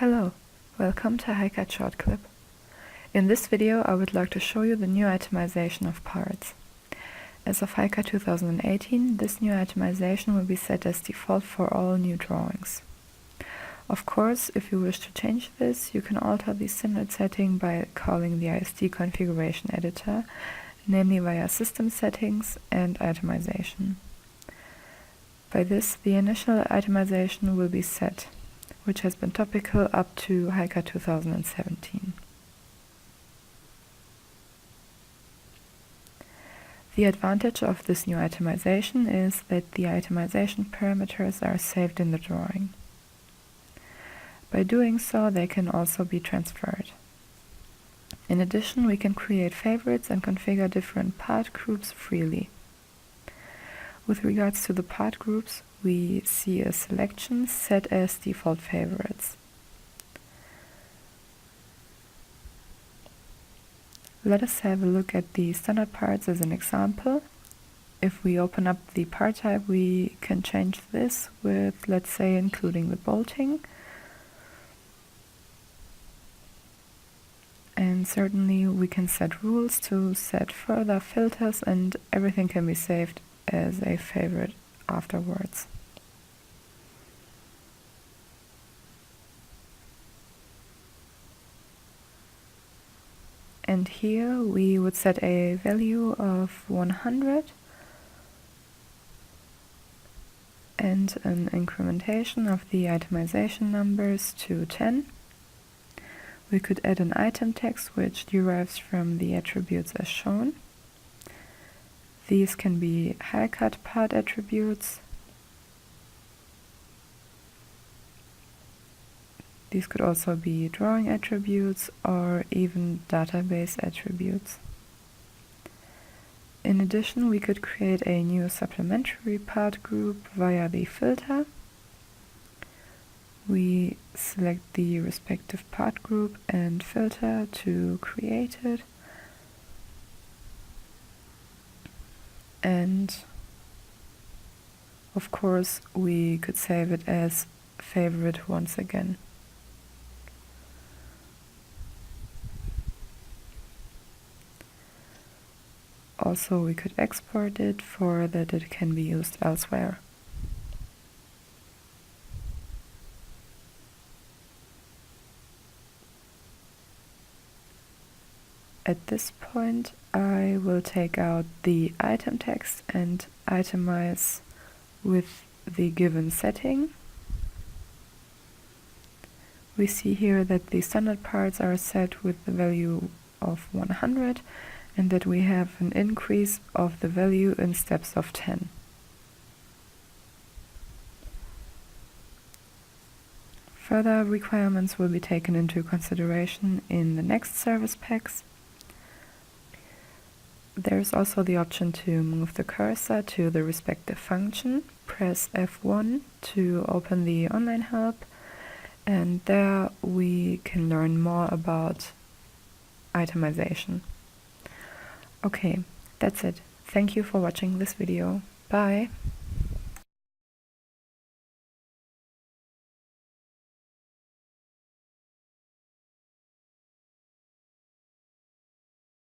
Hello, welcome to HiCAD ShortClip. In this video I would like to show you the new itemization of parts. As of HiCAD 2018, this new itemization will be set as default for all new drawings. Of course, if you wish to change this, you can alter the standard setting by calling the ISD configuration editor, namely via System Settings and Itemization. By this, the initial itemization will be set, which has been topical up to HiCAD 2017. The advantage of this new itemization is that the itemization parameters are saved in the drawing. By doing so, they can also be transferred. In addition, we can create favorites and configure different part groups freely. With regards to the part groups, we see a selection set as default favorites. Let us have a look at the standard parts as an example. If we open up the part type, we can change this with, let's say, including the bolting. And certainly we can set rules to set further filters, and everything can be saved as a favorite afterwards. And here we would set a value of 100 and an incrementation of the itemization numbers to 10. We could add an item text which derives from the attributes as shown. These can be HiCAD part attributes. These could also be drawing attributes or even database attributes. In addition, we could create a new supplementary part group via the filter. We select the respective part group and filter to create it. And of course, we could save it as favorite once again. Also, we could export it for that it can be used elsewhere. At this point, I will take out the item text and itemize with the given setting. We see here that the standard parts are set with the value of 100 and that we have an increase of the value in steps of 10. Further requirements will be taken into consideration in the next service packs. There is also the option to move the cursor to the respective function. Press F1 to open the online help, and there we can learn more about itemization. Okay, that's it. Thank you for watching this video. Bye!